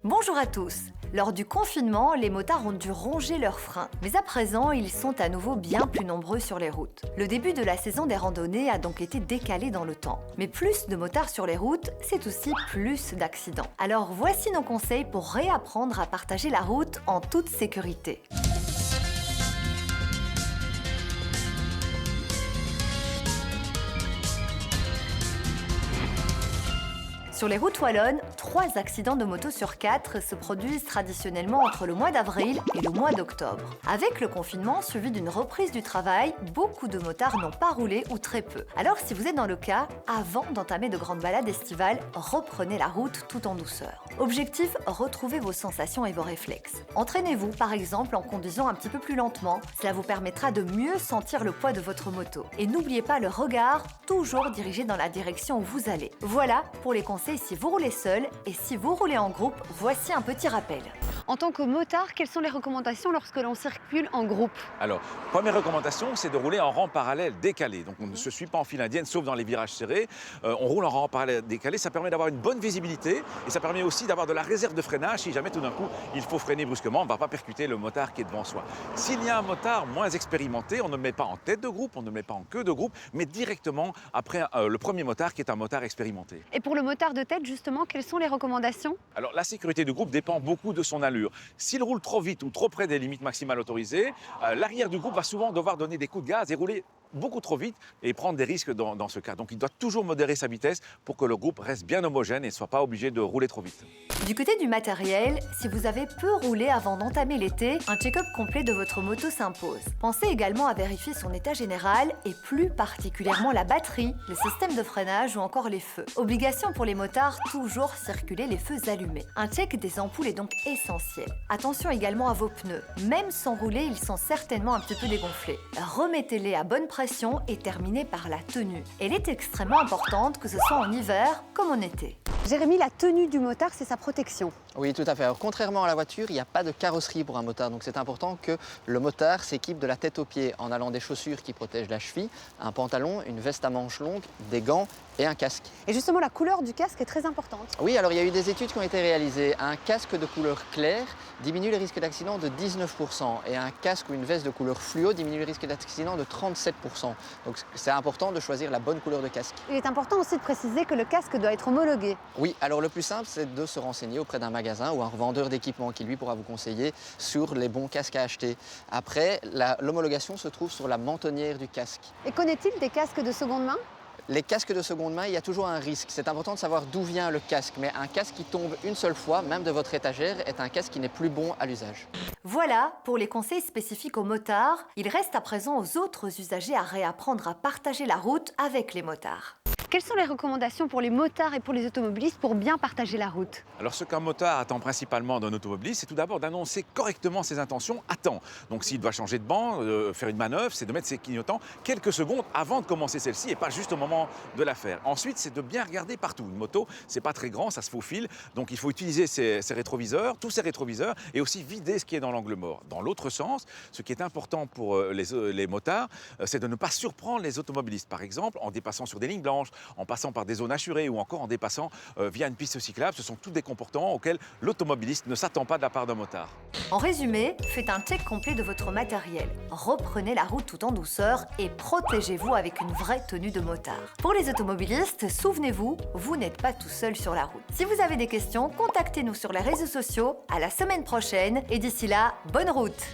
Bonjour à tous. Lors du confinement, les motards ont dû ronger leurs freins. Mais à présent, ils sont à nouveau bien plus nombreux sur les routes. Le début de la saison des randonnées a donc été décalé dans le temps. Mais plus de motards sur les routes, c'est aussi plus d'accidents. Alors voici nos conseils pour réapprendre à partager la route en toute sécurité. Sur les routes wallonnes, 3 accidents de moto sur 4 se produisent traditionnellement entre le mois d'avril et le mois d'octobre. Avec le confinement suivi d'une reprise du travail, beaucoup de motards n'ont pas roulé ou très peu. Alors si vous êtes dans le cas, avant d'entamer de grandes balades estivales, reprenez la route tout en douceur. Objectif, retrouvez vos sensations et vos réflexes. Entraînez-vous par exemple en conduisant un petit peu plus lentement. Cela vous permettra de mieux sentir le poids de votre moto. Et n'oubliez pas le regard, toujours dirigé dans la direction où vous allez. Voilà pour les conseils si vous roulez seul, et si vous roulez en groupe, voici un petit rappel. En tant que motard, quelles sont les recommandations lorsque l'on circule en groupe? Alors, première recommandation, c'est de rouler en rang parallèle décalé. Donc, on ne se suit pas en file indienne, sauf dans les virages serrés. On roule en rang parallèle décalé, ça permet d'avoir une bonne visibilité et ça permet aussi d'avoir de la réserve de freinage. Si jamais tout d'un coup, il faut freiner brusquement, on ne va pas percuter le motard qui est devant soi. S'il y a un motard moins expérimenté, on ne le met pas en tête de groupe, on ne le met pas en queue de groupe, mais directement après le premier motard qui est un motard expérimenté. Et pour le motard de tête, justement, quelles sont les recommandations? Alors, la sécurité du groupe dépend beaucoup de son allure. S'il roule trop vite ou trop près des limites maximales autorisées, l'arrière du groupe va souvent devoir donner des coups de gaz et rouler beaucoup trop vite et prendre des risques dans ce cas. Donc il doit toujours modérer sa vitesse pour que le groupe reste bien homogène et ne soit pas obligé de rouler trop vite. Du côté du matériel, si vous avez peu roulé avant d'entamer l'été, un check-up complet de votre moto s'impose. Pensez également à vérifier son état général et plus particulièrement la batterie, le système de freinage ou encore les feux. Obligation pour les motards, toujours circuler les feux allumés. Un check des ampoules est donc essentiel. Attention également à vos pneus. Même sans rouler, ils sont certainement un petit peu dégonflés. Remettez-les à bonne pression et terminez par la tenue. Elle est extrêmement importante, que ce soit en hiver comme en été. Jérémy, la tenue du motard, c'est sa protection. Oui, tout à fait. Alors, contrairement à la voiture, il n'y a pas de carrosserie pour un motard. Donc c'est important que le motard s'équipe de la tête aux pieds en allant des chaussures qui protègent la cheville, un pantalon, une veste à manches longues, des gants et un casque. Et justement, la couleur du casque est très importante. Oui, alors il y a eu des études qui ont été réalisées. Un casque de couleur claire diminue les risques d'accident de 19% et un casque ou une veste de couleur fluo diminue les risques d'accident de 37%. Donc c'est important de choisir la bonne couleur de casque. Il est important aussi de préciser que le casque doit être homologué. Oui, alors le plus simple, c'est de se renseigner auprès d'un magasin ou un revendeur d'équipement qui, lui, pourra vous conseiller sur les bons casques à acheter. Après, l'homologation se trouve sur la mentonnière du casque. Et qu'en est-il des casques de seconde main? Les casques de seconde main, il y a toujours un risque. C'est important de savoir d'où vient le casque. Mais un casque qui tombe une seule fois, même de votre étagère, est un casque qui n'est plus bon à l'usage. Voilà pour les conseils spécifiques aux motards. Il reste à présent aux autres usagers à réapprendre à partager la route avec les motards. Quelles sont les recommandations pour les motards et pour les automobilistes pour bien partager la route? Alors ce qu'un motard attend principalement d'un automobiliste, c'est tout d'abord d'annoncer correctement ses intentions à temps. Donc s'il doit changer de banc, faire une manœuvre, c'est de mettre ses clignotants quelques secondes avant de commencer celle-ci et pas juste au moment de la faire. Ensuite, c'est de bien regarder partout. Une moto, c'est pas très grand, ça se faufile, donc il faut utiliser ses rétroviseurs, tous ses rétroviseurs, et aussi vider ce qui est dans l'angle mort. Dans l'autre sens, ce qui est important pour les motards, c'est de ne pas surprendre les automobilistes. Par exemple, en dépassant sur des lignes blanches, en passant par des zones assurées ou encore en dépassant via une piste cyclable. Ce sont tous des comportements auxquels l'automobiliste ne s'attend pas de la part d'un motard. En résumé, faites un check complet de votre matériel. Reprenez la route tout en douceur et protégez-vous avec une vraie tenue de motard. Pour les automobilistes, souvenez-vous, vous n'êtes pas tout seul sur la route. Si vous avez des questions, contactez-nous sur les réseaux sociaux. À la semaine prochaine et d'ici là, bonne route!